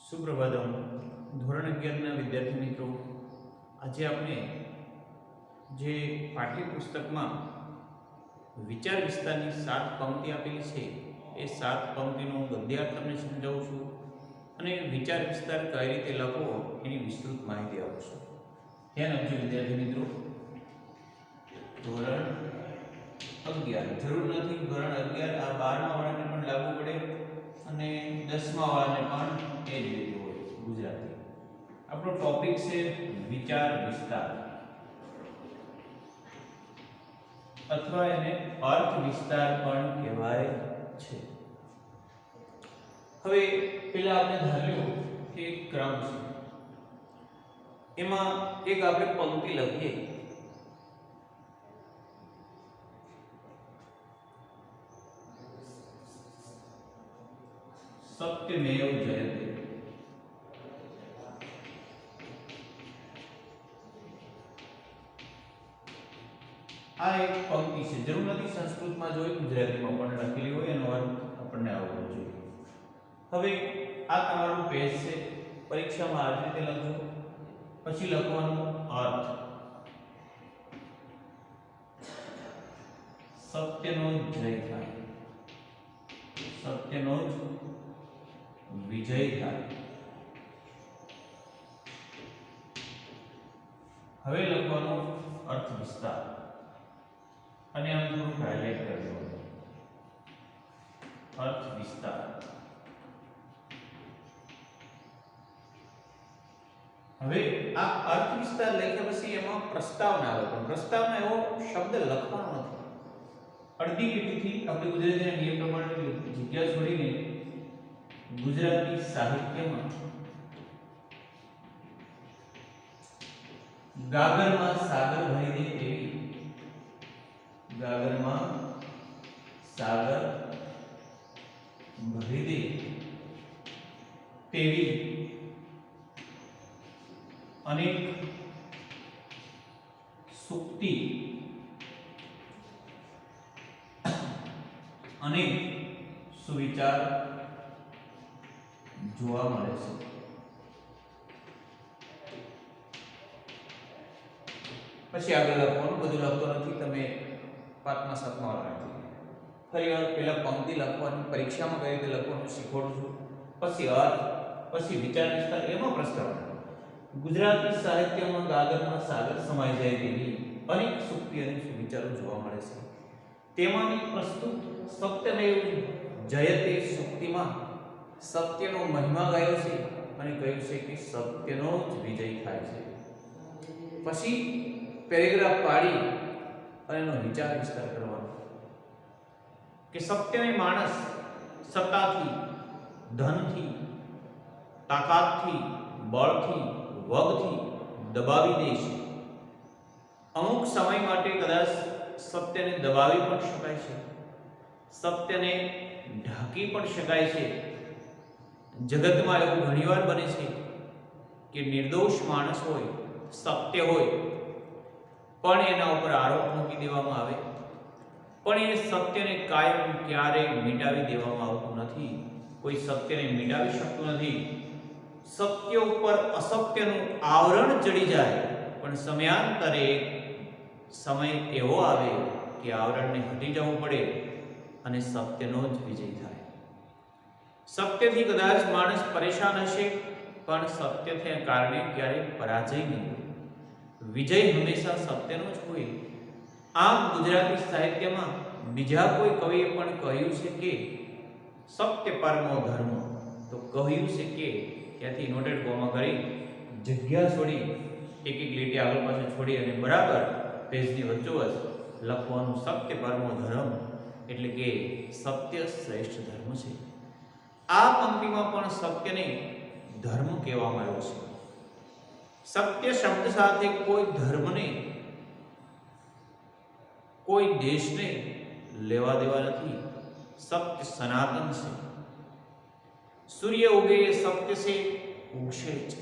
સુપ્રભાતમ ધોરણ 11ના વિદ્યાર્થી મિત્રો, આજે આપણે જે પાઠ્યપુસ્તકમાં વિચાર વિસ્તારની 7 પંક્તિ આપેલી છે એ 7 પંક્તિનો ગદ્યાર્થ તમને સમજાવું છું અને વિચાર વિસ્તાર કઈ રીતે લખવો એની વિસ્તૃત માહિતી આપું છું. ધ્યાન આપજો વિદ્યાર્થી મિત્રો. ધોરણ 11 જરૂર નથી, ધોરણ 11 આ 12મા વાળાને પણ લાગુ પડે અને 10મા વાળાને પણ એ જ રીતે હોય. ગુજરાતી આપણો ટોપિક છે વિચાર વિસ્તાર અથવા એને અર્થ વિસ્તાર પણ કહેવાય છે. હવે પહેલા આપણે ધાર્યું કે ક્રમ છે, એમાં એક આપણે પંક્તિ લખીએ. સત્યમેવ જયતે. આ એક પંક્તિ છે, જરૂર નથી સંસ્કૃતમાં જોઈ, ગુજરાતીમાં પણ લખેલી હોય એનો અર્થ આપણને આવડવો જોઈએ. હવે આ તમારું પેજ છે, પરીક્ષામાં આ રીતે લખજો. પછી લખવાનો અર્થ. સત્યનો જય થાય, સત્યનો જ વિજય થાય. હવે લખવાનો અર્થ વિસ્તાર અને આમ થોડું હાઇલાઇટ કરી દો. અર્થ વિસ્તાર. હવે આ અર્થ વિસ્તાર લખ્યા પછી એમાં પ્રસ્તાવના આવે, પણ પ્રસ્તાવના એવો શબ્દ લખવાનો નથી. અડધી લીટીથી આપણે ગુજરાતીના નિયમ પ્રમાણે જગ્યા છોડીને ગુજરાતી સાહિત્યમાં ગાગરમાં સાગર ભરી દે તેવી, ગાગરમાં સાગર ભરી દે તેવી અનેક સુક્તિ અને સુવિચાર જોવા મળે છે. પછી આગળ લખવાનું, બધું લખતો નથી, તમે 5મા 7મા વાળા ફરી વાર પહેલા પંક્તિ લખવાની, પરીક્ષામાં કઈ રીતે લખવાનું શીખવાડું છું. પછી અર્થ, પછી વિચાર વિસ્તાર, એમાં પ્રસ્તાવના. ગુજરાતી સાહિત્યમાં ગાગરમાં સાગર સમાઈ જાય તેવી અનેક સુક્તિ અને સુવિચારો જોવા મળે છે. તેમાંની પ્રસ્તુત સત્યમેવ જયતે સુક્તિમાં સત્યનો મહિમા ગાયો છે અને કહ્યું છે કે સત્યનો જ વિજય થાય છે. પછી પેરેગ્રાફ પાડી અને એનો વિચાર વિસ્તાર કરવાનો કે સત્યને માણસ સત્તાથી, ધનથી, તાકાતથી, બળથી, વગથી દબાવી દે છે. અમુક સમય માટે કદાચ સત્યને દબાવી પણ શકાય છે, સત્યને ઢાંકી પણ શકાય છે. જગતમાં એવું ઘણીવાર બને છે કે નિર્દોષ માણસ હોય, સત્ય હોય, પણ એના ઉપર આરોપ મૂકી દેવામાં આવે, પણ એ સત્યને કાયમ ક્યારેય મિટાવી દેવામાં આવતું નથી. કોઈ સત્યને મિટાવી શકતું નથી. સત્ય ઉપર અસત્યનું આવરણ ચડી જાય, પણ સમયાંતરે સમય એવો આવે કે આવરણને હટી જવું પડે અને સત્યનો જ વિજય થાય. સત્યથી કદાચ માણસ પરેશાન હશે, પણ સત્યને કારણે ક્યારેય પરાજય નહીં હોય. વિજય હંમેશા સત્યનો જ હોય. આમ ગુજરાતી સાહિત્યમાં બીજા કોઈ કવિએ પણ કહ્યું છે કે સત્ય પરમો ધર્મ, તો કહ્યું છે કે ત્યાંથી નોટેડ કોમા કરી જગ્યા છોડી એક એક લીટી આગળ પાછળ છોડી અને બરાબર પેજની વચ્ચોવચ લખવાનું સત્ય પરમો ધર્મ, એટલે કે સત્ય શ્રેષ્ઠ ધર્મ છે. આ પંક્તિમાં પણ સત્યને ધર્મ કહેવામાં આવ્યો છે. સત્ય શબ્દ સાથે કોઈ ધર્મને, કોઈ દેશને લેવા દેવા નથી. સત્ય સનાતન છે. સૂર્ય ઉગે એ સત્ય છે, ઉગશે જ.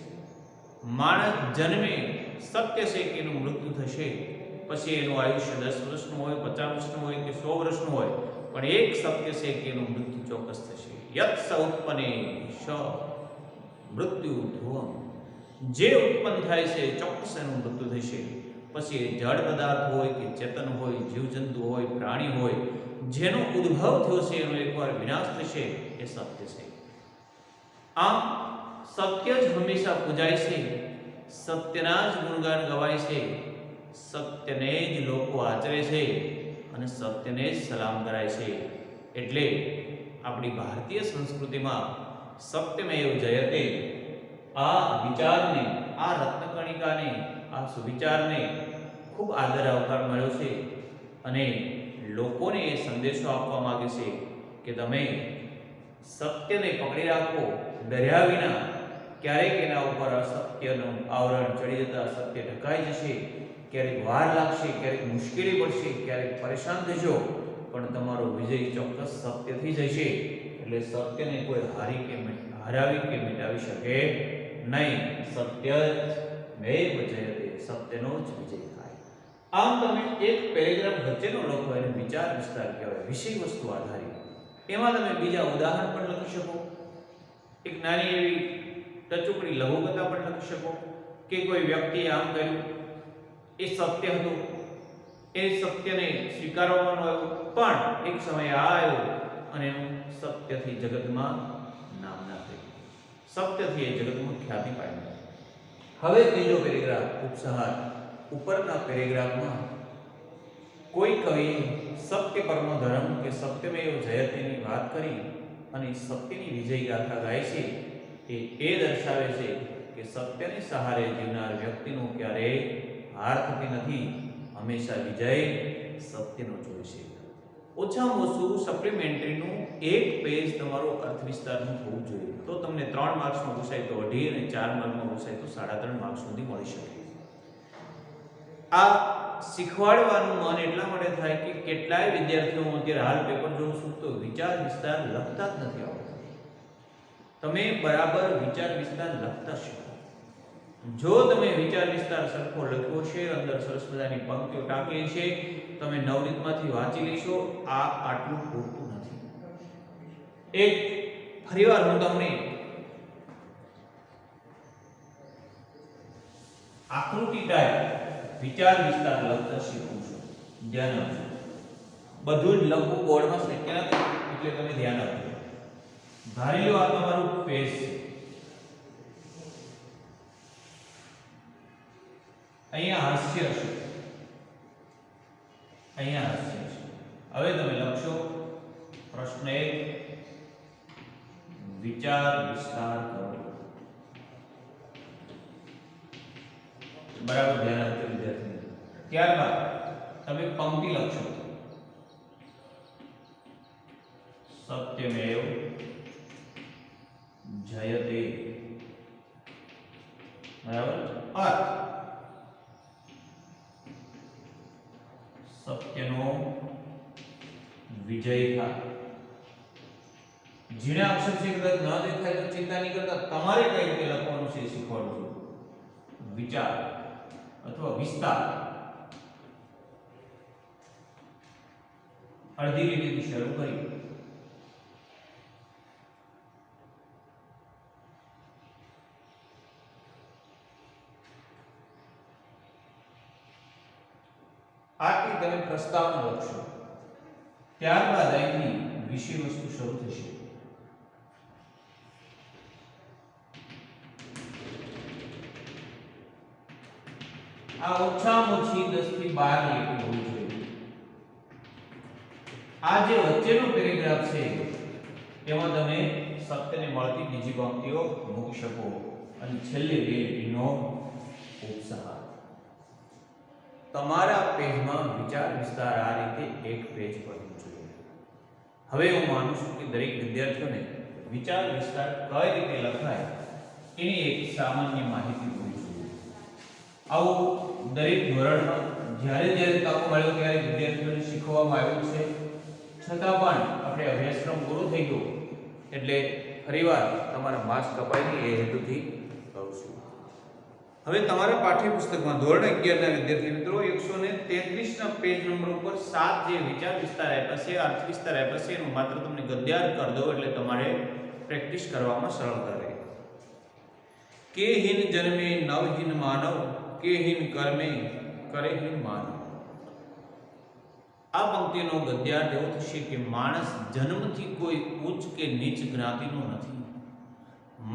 માણસ જન્મે સત્ય છે કે એનું મૃત્યુ થશે. પછી એનું આયુષ્ય 10 વર્ષનું હોય, 50 વર્ષનું હોય કે 100 વર્ષનું હોય, પણ એક સત્ય છે કે એનું મૃત્યુ ચોક્કસ થશે. યત સ ઉત્પન્ને શ મૃત્યુ ધ્રુવમ. જે ઉત્પન્ન થાય છે ચોક્કસ એનું મૃત્યુ થશે. પછી એ જળ પદાર્થ હોય કે ચેતન હોય, જીવજંતુ હોય, પ્રાણી હોય, જેનો ઉદ્ભવ થયો છે એનો એકવાર વિનાશ થશે, એ સત્ય છે. આમ સત્ય જ હંમેશા પૂજાય છે, સત્યના જ ગુણગાન ગવાય છે, સત્યને જ લોકો આચરે છે અને સત્યને જ સલામ કરાય છે. એટલે આપણી ભારતીય સંસ્કૃતિમાં સત્યમેવ જયતે આ વિચારને, આ રત્નકણિકાને, આ સુવિચારને ખૂબ આદર આવકાર મળ્યો છે અને લોકોને એ સંદેશો આપવા માંગે છે કે તમે સત્યને પકડી રાખો, ડર્યા વિના. ક્યારેક એના ઉપર અસત્યનું આવરણ ચડી જતા સત્ય ઢકાઈ જશે, ક્યારેક વાર લાગશે, ક્યારેક મુશ્કેલી પડશે, ક્યારેક પરેશાન થશો, પણ તમારો વિજય ચોક્કસ સત્યથી જશે. એટલે સત્યને કોઈ હરાવી કે મિટાવી શકે નહીં. સત્ય મેવ જયતે, સત્યનો જ વિજય થાય. આમ તમે એક પેરેગ્રાફ વચ્ચેનો લખો એને વિચાર વિસ્તાર કહેવાય, વિષય વસ્તુ આધારિત. એમાં તમે બીજા ઉદાહરણ પણ લખી શકો, એક નાની એવી ટચુકડી લઘુકથા પણ લખી શકો કે કોઈ વ્યક્તિએ આમ કર્યું, એ સત્ય હતું, એ સત્યને સ્વીકારવાનું આવ્યું, પણ એક સમય આવ્યો અને એનું સત્યથી જગતમાં નામ ના થયું, સત્યથી એ જગતમાં ખ્યાતિ પામી. હવે ત્રીજો પેરેગ્રાફ ઉપસંહાર. ઉપરના પેરેગ્રાફમાં કોઈ કવિ સત્ય પરમો ધર્મ કે સત્યમેવ જયતેની વાત કરી અને સત્યની વિજય ગાથા ગાય છે. એ દર્શાવે છે કે સત્યને સહારે જીવનાર વ્યક્તિનું ક્યારેય હાર થતી નથી, હંમેશા વિજય સત્યનો જોઈ છે. ઓછામાં ઓછું સપ્લિમેન્ટરીનું એક પેજ તમારો અર્થ વિસ્તારનું હોવું જોઈએ. તો તમને 3 માર્ક્સમાં પૂછાય તો 2.5 અને 4 માર્કમાં પૂછાય તો 3.5 માર્ક્સ સુધી મળી શકે. આ શીખવાડવાનું મન એટલા માટે થાય કે કેટલાય વિદ્યાર્થીઓ અત્યારે હાલ પેપર જોઉં છું તો વિચાર વિસ્તાર લખતા જ નથી આવડતું. તમે બરાબર વિચાર વિસ્તાર લખતા શીખો. જો તમે વિચાર વિસ્તાર સરખો લખ્યો છે, અંદર સરસ મજાની પંક્તિઓ ટાંકી છે, તમે નવનીતમાંથી વાંચી લેશો, આ આટલું પૂરતું નથી. એક ફરીવાર હું તમને આકૃતિ ટાઈપ વિચાર વિસ્તાર લખતા શીખું છું. ધ્યાન આપજો. બધું જ લખવું બોર્ડમાં શક્ય નથી, એટલે તમે ધ્યાન આપજો. ધારી લો આ તમારું પેજ છે. અહીંયા હાસ્ય છે, અહીંયા હાસ્ય છે. હવે તમે લખશો પ્રશ્ન 1, વિચાર વિસ્તાર કરો. બરાબર ધ્યાન આપજો વિદ્યાર્થી. ત્યારબાદ તમે પંક્તિ લખશો સત્યમેવ જયતે. બરાબર. અર્થ સત્યનો વિજય થાય. ઝીણા અક્ષર છે, કદાચ ન દેખાય તો ચિંતા નહીં કરતા, તમારે કઈ રીતે લખવાનું છે શીખવાડું છું. વિચાર અથવા વિસ્તાર અડધી લીટીથી શરૂ કરી આટલી તમે પ્રસ્તાવના લખશો. ત્યારબાદ અહીંથી વિષય વસ્તુ શરૂ થશે. આ ઓછામાં ઓછી 10 થી 12 લીટી હોવી જોઈએ. આ જે વચ્ચેનો પેરેગ્રાફ છે એમાં તમે સત્યને મળતી બીજી પંક્તિઓ મૂકી શકો અને છેલ્લે 2 લીટીનો ઉપસંહાર. તમારા પેજમાં વિચાર વિસ્તાર આ રીતે એક પેજ પર જોઈએ. હવે હું માનું છું કે દરેક વિદ્યાર્થીઓને વિચાર વિસ્તાર કઈ રીતે લખાય એની એક સામાન્ય માહિતી હોવી જોઈએ. આવું દરેક ધોરણમાં જ્યારે તક મળ્યો ત્યારે વિદ્યાર્થીઓને શીખવવામાં આવ્યું છે. છતાં પણ આપણે અભ્યાસક્રમ પૂરો થઈ ગયો એટલે ફરીવાર તમારા માર્ક્સ કપાય નહીં એ હેતુથી કહું છું. હવે તમારા પાઠ્યપુસ્તકમાં ધોરણ 11 ના વિદ્યાર્થી મિત્રો 133 ના પેજ નંબર ઉપર 7 જે વિચાર વિસ્તાર આપ્યા છે, અર્થ વિસ્તાર આપ્યા છે, એનું માત્ર તમને ગદ્યાર્થ કરી દો એટલે તમારે પ્રેક્ટિસ કરવામાં સરળતા રહે. કે હિન જન્મે નવહીન માનવ, કે હિન કર્મે કરે હિન માનવ. આ પંક્તિનો ગદ્યાર્થ એવો થશે કે માણસ જન્મથી કોઈ ઉચ્ચ કે નીચ જ્ઞાતિનો નથી.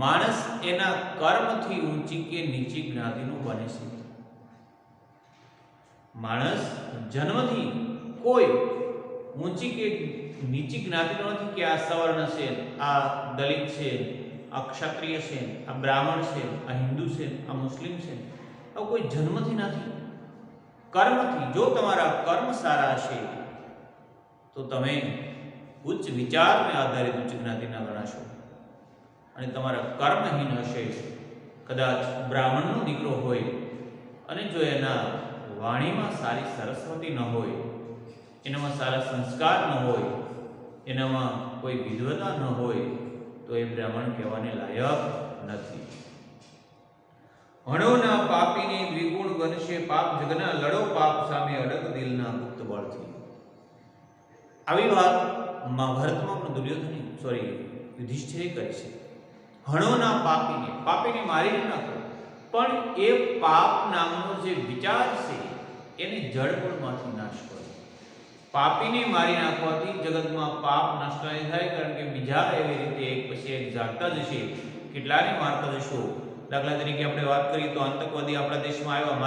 માણસ એના કર્મથી ઊંચી કે નીચી જ્ઞાતિનો બને છે. માણસ જન્મથી કોઈ ઊંચી કે નીચી જ્ઞાતિનો નથી કે આ સવર્ણ છે, આ દલિત છે, આ ક્ષત્રિય છે, આ બ્રાહ્મણ છે, આ હિન્દુ છે, આ મુસ્લિમ છે. આવું કોઈ જન્મથી નથી, કર્મથી. જો તમારા કર્મ સારા હશે તો તમે ઉચ્ચ વિચારને આધારિત ઉચ્ચ જ્ઞાતિના ગણાશો, અને તમારા કર્મહીન હશે, કદાચ બ્રાહ્મણનો દીકરો હોય અને જો એના વાણીમાં સારી સરસ્વતી ન હોય, એનામાં સારા સંસ્કાર ન હોય, એનામાં કોઈ વિદ્વતા ન હોય, તો એ બ્રાહ્મણ કહેવાને લાયક નથી. હણોના પાપીની દ્વિગુણ બનશે પાપ જગના, લડો પાપ સામે અડગ દિલના ગુપ્ત બળથી. આવી વાત મહાભારતમાં પણ યુધિષ્ઠિરે કરી છે. હણોના પાપીને મારી નાખો, પણ એ પાપ નામનો જે વિચાર છે એને જડમૂળમાંથી નાશ કરો. પાપીને મારી નાખવાથી જગતમાં પાપ નષ્ટ નહીં થાય, કારણ કે બીજા એવી રીતે એક પછી એક જાગતા જશે, કેટલાને મારતા જશો. દાખલા તરીકે આપણે વાત કરીએ તો આતંકવાદી આપણા દેશમાં આવ્યા,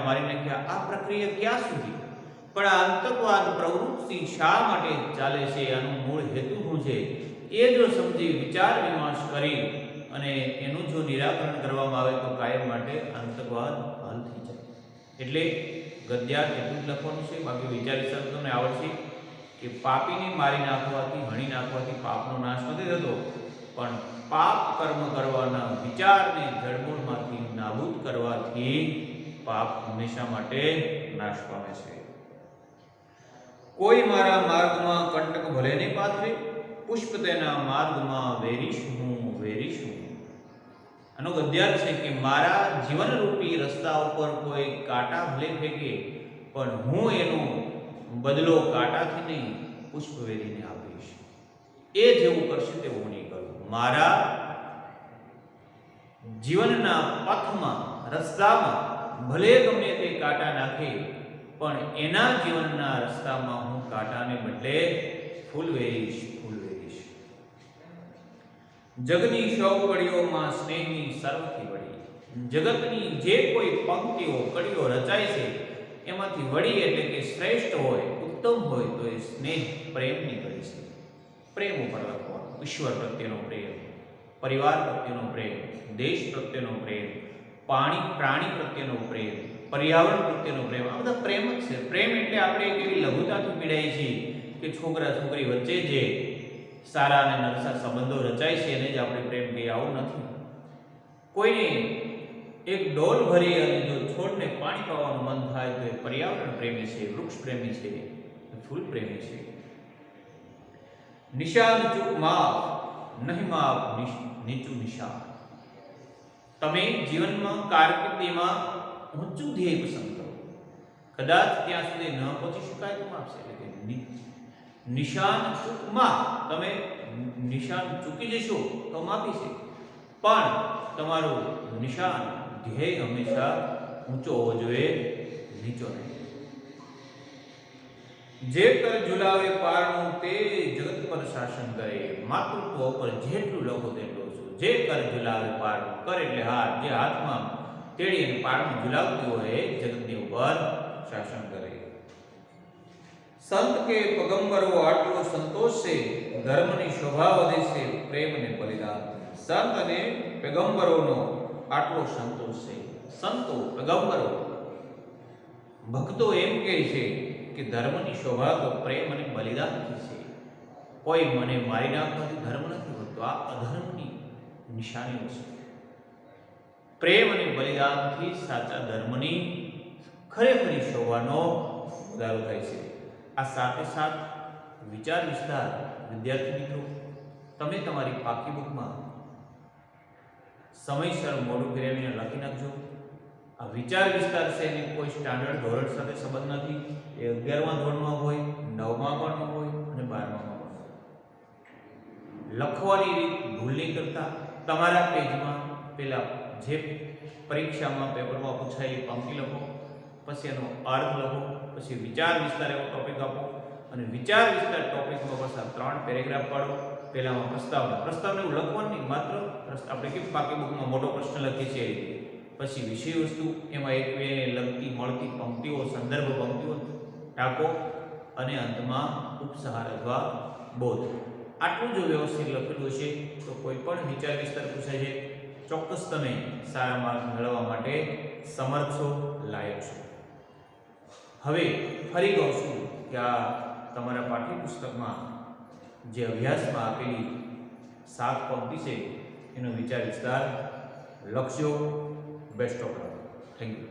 મારી નાખ્યા. આ પ્રક્રિયા ક્યાં સુધી? પણ આ આતંકવાદ પ્રવૃત્તિ શા માટે ચાલે છે, આનું મૂળ હેતુ શું છે, એ જો સમજી વિચાર વિમર્શ કરી અને એનું જો નિરાકરણ કરવામાં આવે તો કાયમ માટે આતંકવાદ હલ થઈ જાય. એટલે ગદ્યાર્થ એટલું જ લખવાનું છે, બાકી વિચાર વિચાર તમને આવડશે કે પાપીને મારી નાખવાથી, હણી નાખવાથી પાપનો નાશ નથી થતો, પણ પાપ કર્મ કરવાના વિચારને જડમૂળમાંથી નાબૂદ કરવાથી પાપ હંમેશા માટે નાશ પામે છે. કોઈ મારા માર્ગમાં કંટક ભલે નહીં પાથરે, પુષ્પ તેના માર્ગમાં વેરીશું વેરીશું. આનો ગદ્યાર્થ છે કે મારા જીવનરૂપી રસ્તા ઉપર કોઈ કાંટા ભલે ફેંકે, પણ હું એનો બદલો કાંટાથી નહીં પુષ્પ વેરીને આપીશ. એ જેવું કરશે તેવું નહીં કરું. મારા જીવનના પથમાં, રસ્તામાં ભલે ગમે તે કાંટા નાખે, પણ એના જીવનના રસ્તામાં હું કાંટાને બદલે ફૂલ વેરીશ. જગની સૌ કડીઓમાં સ્નેહની સર્વથી વળી. જગતની જે કોઈ પંક્તિઓ, કડીઓ રચાય છે એમાંથી વળી એટલે કે શ્રેષ્ઠ હોય, ઉત્તમ હોય તો એ સ્નેહ પ્રેમની કડી છે. પ્રેમ ઉપર લખવાનું. ઈશ્વર પ્રત્યેનો પ્રેમ, પરિવાર પ્રત્યેનો પ્રેમ, દેશ પ્રત્યેનો પ્રેમ, પ્રાણી પ્રત્યેનો પ્રેમ, પર્યાવરણ પ્રત્યેનો પ્રેમ. આ બધા પ્રેમ જ છે. પ્રેમ એટલે આપણે એક એવી લઘુતાથી પીડાઈએ છીએ કે છોકરા છોકરી વચ્ચે જે સારા અને નરસા સંબંધો રચાય છે એને જ આપણે પ્રેમ કહીએ. આવું નથી. કોઈને એક ડોલ ભરી અને જો છોડને પાણી પાવાનું મન થાય તો એ પર્યાવરણ પ્રેમી છે, વૃક્ષ પ્રેમી છે, ફૂલ પ્રેમી છે. નિશાન ચૂક માફ, નહીં માફ નીચું નિશાન. તમે જીવનમાં, કારકિર્દીમાં ઊંચું ધ્યેય પસંદ કરો, કદાચ ત્યાં સુધી ન પહોંચી શકાય તો માપશે. એટલે કે નિશાન ચૂકમાં, તમે નિશાન ચૂકી જશો તો માપી છે, પણ તમારું નિશાન, ધ્યેય હંમેશા ઊંચો હોવો જોઈએ, નીચો નહીં. જે કર ઝુલાવે પારણું તે જગત પર શાસન કરે. માતૃત્વ ઉપર જેટલું લખો તેટલું છું. જે કર ઝુલાવે પારણું, કર એટલે હાથ, જે હાથમાં તેડી અને પારણું ઝુલાવતું હોય એ જગતની ઉપર શાસન કરે. સંત કે પગંબરો આટલો સંતોષ છે, ધર્મની શોભા વધે છે, પ્રેમ અને બલિદાન. સંત અને પેગંબરોનો આટલો સંતોષ છે. સંતો, પેગંબરો, ભક્તો એમ કહે છે કે ધર્મની શોભા તો પ્રેમ અને બલિદાનથી છે. કોઈ મને મારી નાખવાથી ધર્મ નથી હોતો, આ અધર્મની નિશાનીઓ છે. પ્રેમ અને બલિદાનથી સાચા ધર્મની ખરેખરી શોભાનો વધારો થાય છે. આ સાથે સાથ વિચાર વિસ્તાર, વિદ્યાર્થી મિત્રો, તમે તમારી પાકી બુકમાં સમયસર મોડું ફેરવીને લખી નાખજો. આ વિચાર વિસ્તાર છે એને કોઈ સ્ટાન્ડર્ડ ધોરણ સાથે સંબંધ નથી. એ 11મા ધોરણમાં હોય, 9મા પણ હોય અને 12મા પણ હોય. લખવાની રીત ભૂલ નહીં કરતા. તમારા પેજમાં પેલા જે પરીક્ષામાં પેપરમાં પૂછાય એ પંક્તિ લખો, પછી એનો અર્થ લખો, પછી વિચાર વિસ્તાર એવો ટોપિક આપો અને વિચાર વિસ્તાર ટોપિકમાં પાછા 3 પેરેગ્રાફ પાડો. પહેલામાં પ્રસ્તાવને એવું લખવાનું નહીં, માત્ર આપણે કેમ બાકી બુકમાં મોટો પ્રશ્ન લખીએ છીએ એ રીતે. પછી વિષય વસ્તુ, એમાં એકબીજાને લગતી મળતી પંક્તિઓ, સંદર્ભ પંક્તિઓ ટાંકો અને અંતમાં ઉપસહાર અથવા બોધ. આટલું જો વ્યવસ્થિત લખેલું હશે તો કોઈ પણ વિચાર વિસ્તાર પૂછાય છે ચોક્કસ તમે સારા માર્ક મેળવવા માટે સમર્થ છો, લાયક છો. હવે ફરી કહું છું કે આ તમારા પાઠ્યપુસ્તકમાં જે અભ્યાસમાં આપેલી 7 પંક્તિ છે એનો વિચાર વિસ્તાર લખજો. Best of luck. Thank you.